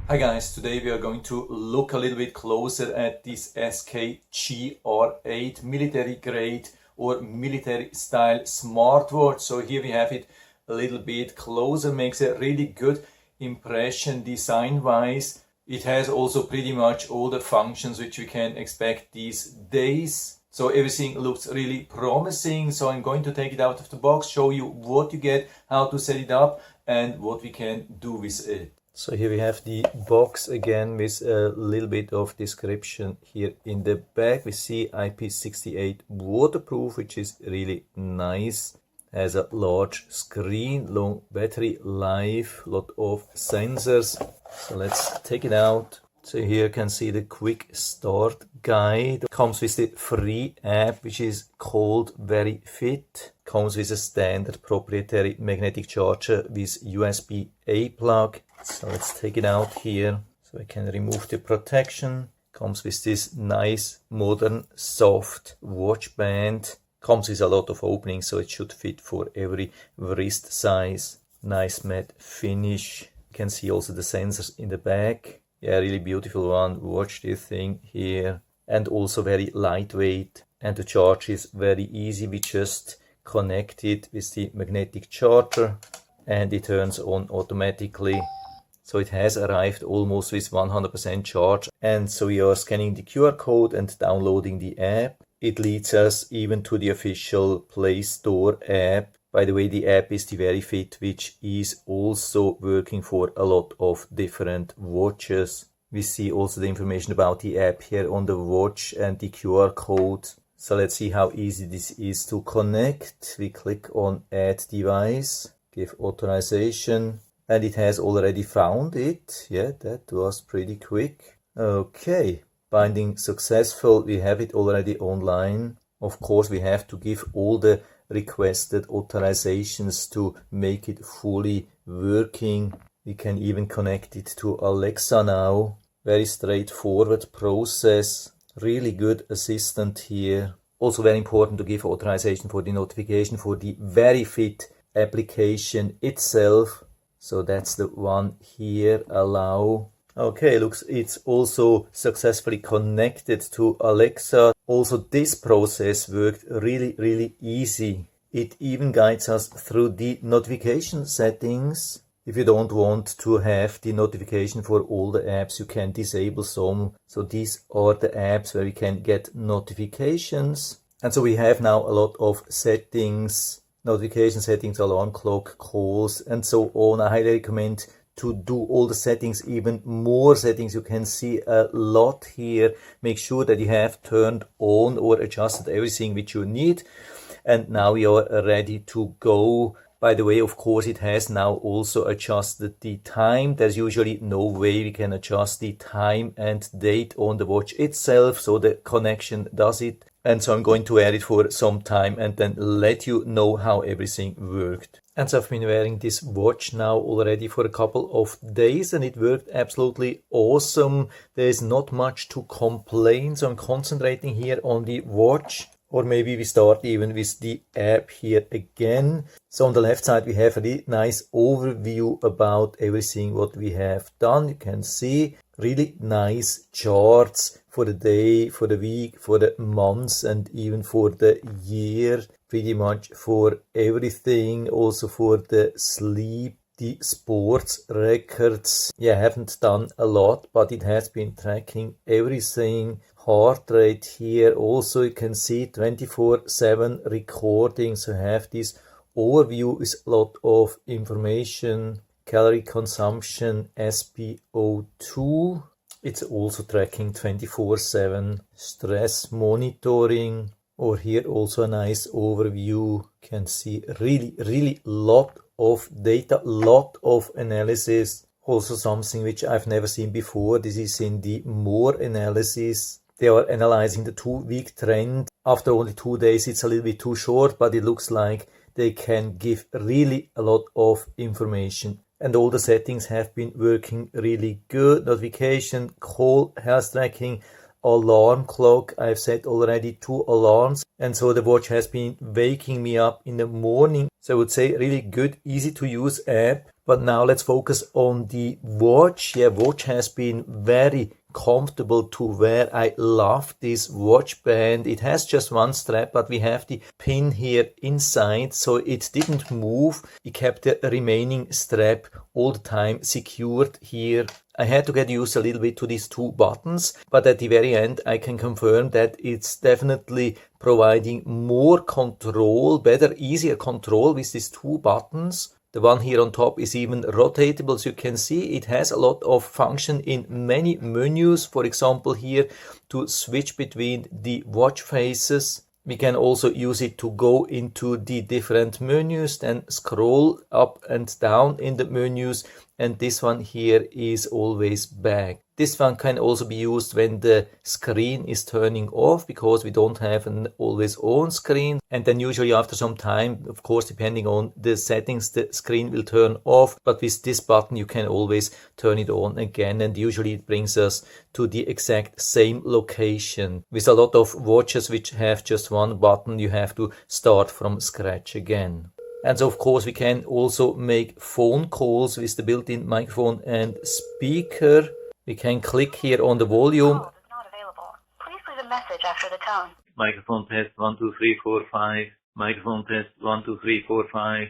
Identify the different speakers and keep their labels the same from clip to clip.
Speaker 1: Hi guys, today we are going to look a little bit closer at this SKG R8 military grade or military style smartwatch. So here we have it a little bit closer, makes a really good impression design wise. It has also pretty much all the functions which we can expect these days. So everything looks really promising. So I'm going to take it out of the box, show you what you get, how to set it up and what we can do with it. So here we have the box again with a little bit of description here in the back. We see IP68 waterproof, which is really nice. Has a large screen, long battery life, lot of sensors. So let's take it out. So here you can see the quick start guide. Comes with the free app which is called Very Fit. Comes with a standard proprietary magnetic charger with USB-A plug. So let's take it out here. So I can remove the protection. Comes with this nice modern soft watch band. Comes with a lot of openings, so it should fit for every wrist size. Nice matte finish. You can see also the sensors in the back. Yeah, really beautiful one. Watch this thing here. And also very lightweight. And the charge is very easy. We just connect it with the magnetic charger and it turns on automatically. So it has arrived almost with 100% charge. And so we are scanning the QR code and downloading the app. It leads us even to the official Play Store app. By the way, the app is the Very Fit, which is also working for a lot of different watches. We see also the information about the app here on the watch and the QR code. So let's see how easy this is to connect. We click on Add Device, give authorization, and it has already found it. Yeah, that was pretty quick. Okay, binding successful. We have it already online. Of course, we have to give all the requested authorizations to make it fully working. We can even connect it to Alexa now. Very straightforward process. Really good assistant here. Also very important to give authorization for the notification for the Very Fit application itself. So that's the one here, allow. Okay, looks it's also successfully connected to Alexa. Also this process worked really easy. It even guides us through the notification settings. If you don't want to have the notification for all the apps, you can disable some. So these are the apps where we can get notifications. And so we have now a lot of settings. Notification settings, alarm clock, calls, and so on. I highly recommend to do all the settings, even more settings. You can see a lot here. Make sure that you have turned on or adjusted everything which you need. And now we are ready to go. By the way, of course, it has now also adjusted the time. There's usually no way we can adjust the time and date on the watch itself, so the connection does it. And so I'm going to wear it for some time and then let you know how everything worked. And so I've been wearing this watch now already for a couple of days and it worked absolutely awesome. There's not much to complain, so I'm concentrating here on the watch. Or maybe we start even with the app here again. So on the left side we have a really nice overview about everything what we have done. You can see really nice charts for the day, for the week, for the months and even for the year. Pretty much for everything, also for the sleep, the sports records. Yeah, I haven't done a lot, but it has been tracking everything. Heart rate here also you can see 24/7 recording. So I have this overview with a lot of information. Calorie consumption, SPO2. It's also tracking 24/7. Stress monitoring. Or here also a nice overview. You can see really lot of data, lot of analysis. Also something which I've never seen before. This is in the more analysis. They are analyzing the 2-week trend. After only 2 days, it's a little bit too short, but it looks like they can give really a lot of information. And all the settings have been working really good. Notification, call, health tracking, alarm clock. I've set already 2 alarms. And so the watch has been waking me up in the morning. So I would say really good, easy to use app. But now let's focus on the watch. Yeah, watch has been very comfortable to wear. I love this watch band. It has just one strap, but we have the pin here inside, so it didn't move. It kept the remaining strap all the time secured here. I had to get used a little bit to these two buttons, but at the very end I can confirm that it's definitely providing more control, better, easier control with these two buttons. The one here on top is even rotatable, so you can see it has a lot of function in many menus. For example, here to switch between the watch faces. We can also use it to go into the different menus, then scroll up and down in the menus, and this one here is always back. This one can also be used when the screen is turning off, because we don't have an always on screen. And then usually after some time, of course, depending on the settings, the screen will turn off. But with this button, you can always turn it on again. And usually it brings us to the exact same location. With a lot of watches which have just one button, you have to start from scratch again. And so, of course, we can also make phone calls with the built-in microphone and speaker. We can click here on the volume.
Speaker 2: Call is not available. Please leave a message after the tone.
Speaker 3: Microphone test 1 2 3 4 5. Microphone test 1 2 3 4 5.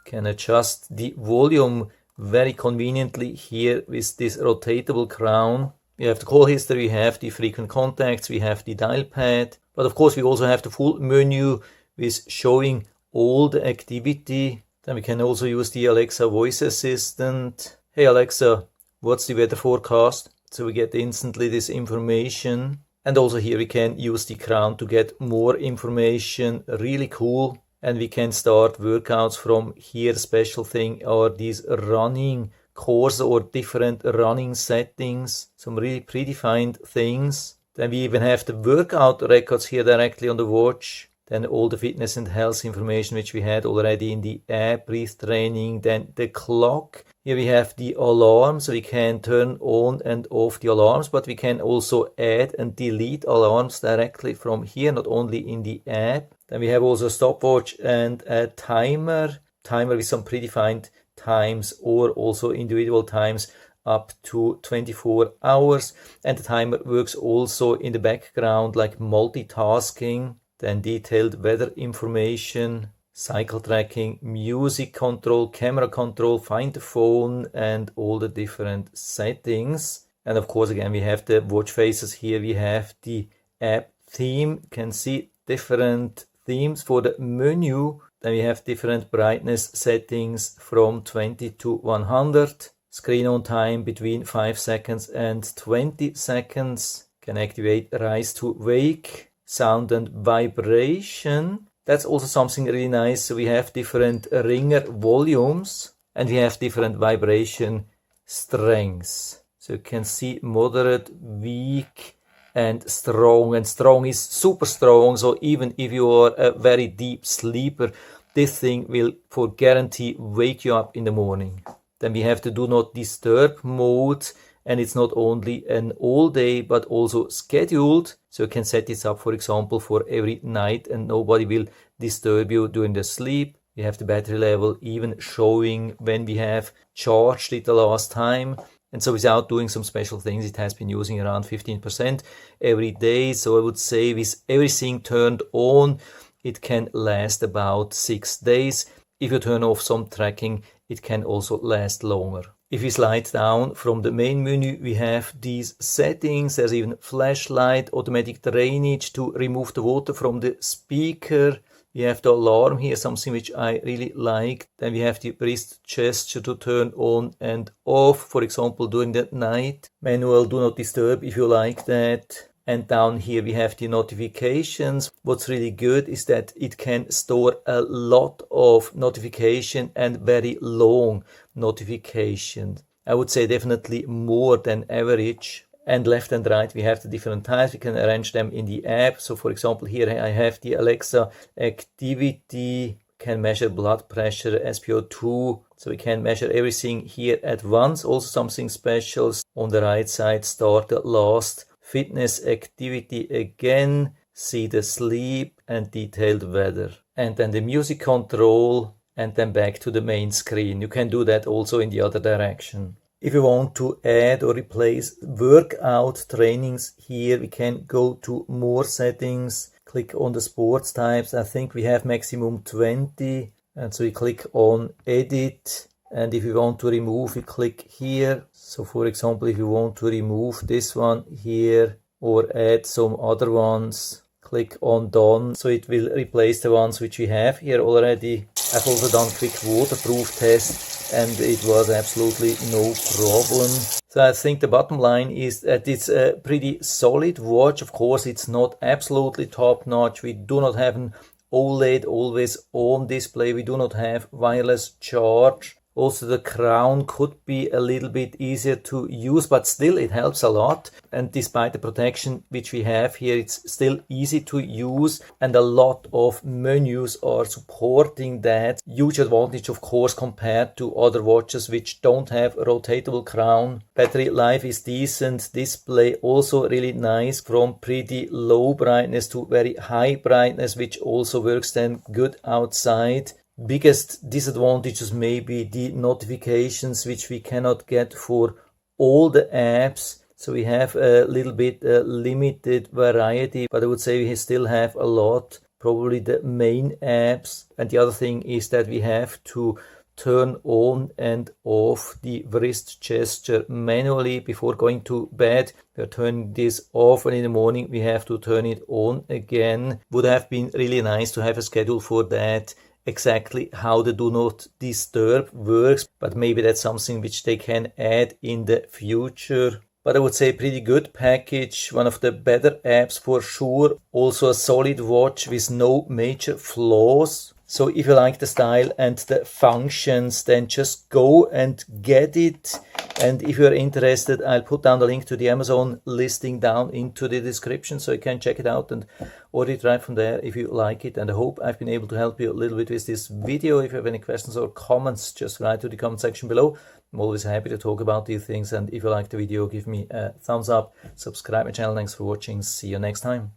Speaker 1: Can adjust the volume very conveniently here with this rotatable crown. We have the call history, we have the frequent contacts, we have the dial pad. But of course we also have the full menu with showing all the activity. Then we can also use the Alexa voice assistant. Hey Alexa, what's the weather forecast? So we get instantly this information. And also here we can use the crown to get more information. Really cool. And we can start workouts from here. Special thing are these running course or different running settings. Some really predefined things. Then we even have the workout records here directly on the watch. Then all the fitness and health information which we had already in the app, breathe training, then the clock. Here we have the alarm, so we can turn on and off the alarms, but we can also add and delete alarms directly from here, not only in the app. Then we have also a stopwatch and a timer with some predefined times or also individual times up to 24 hours. And the timer works also in the background like multitasking. Then detailed weather information, cycle tracking, music control, camera control, find the phone, and all the different settings. And of course, again, we have the watch faces here. We have the app theme. You can see different themes for the menu. Then we have different brightness settings from 20 to 100. Screen on time between 5 seconds and 20 seconds. Can activate rise to wake. Sound and vibration. That's also something really nice. So we have different ringer volumes and we have different vibration strengths. So you can see moderate, weak and strong. And strong is super strong. So even if you are a very deep sleeper, this thing will for guarantee wake you up in the morning. Then we have the do not disturb mode. And it's not only an all day, but also scheduled. So you can set this up, for example, for every night and nobody will disturb you during the sleep. We have the battery level even showing when we have charged it the last time. And so without doing some special things, it has been using around 15% every day. So I would say with everything turned on, it can last about 6 days. If you turn off some tracking, it can also last longer. If we slide down from the main menu, we have these settings. There's even flashlight, automatic drainage to remove the water from the speaker. We have the alarm here, something which I really like. Then we have the wrist gesture to turn on and off, for example, during the night. Manual do not disturb if you like that. And down here we have the notifications. What's really good is that it can store a lot of notification and very long notifications. I would say definitely more than average. And left and right we have the different types. We can arrange them in the app. So for example here I have the Alexa activity. Can measure blood pressure, SPO2. So we can measure everything here at once. Also something special. On the right side, start the last fitness activity again, see the sleep and detailed weather. And then the music control and then back to the main screen. You can do that also in the other direction. If you want to add or replace workout trainings here, we can go to more settings, click on the sports types. I think we have maximum 20, and so you click on edit, and if you want to remove, you click here. So for example, if you want to remove this one here or add some other ones, click on done, so it will replace the ones which we have here already. I've also done quick waterproof test and it was absolutely no problem. So I think the bottom line is that it's a pretty solid watch. Of course, it's not absolutely top notch. We do not have an OLED always on display. We do not have wireless charge. Also, the crown could be a little bit easier to use, but still it helps a lot. And despite the protection which we have here, it's still easy to use. And a lot of menus are supporting that. Huge advantage, of course, compared to other watches which don't have a rotatable crown. Battery life is decent. Display also really nice, from pretty low brightness to very high brightness, which also works then good outside. Biggest disadvantages may be the notifications, which we cannot get for all the apps. So we have a little bit limited variety, but I would say we still have a lot, probably the main apps. And the other thing is that we have to turn on and off the wrist gesture manually before going to bed. We are turning this off, and in the morning we have to turn it on again. Would have been really nice to have a schedule for that, exactly how the do not disturb works, but maybe that's something which they can add in the future. But I would say pretty good package, one of the better apps for sure. Also a solid watch with no major flaws. So if you like the style and the functions, then just go and get it. And if you're interested, I'll put down the link to the Amazon listing down into the description, so you can check it out and order it right from there if you like it. And I hope I've been able to help you a little bit with this video. If you have any questions or comments, just write to the comment section below. I'm always happy to talk about these things. And if you like the video, give me a thumbs up, subscribe my channel. Thanks for watching. See you next time.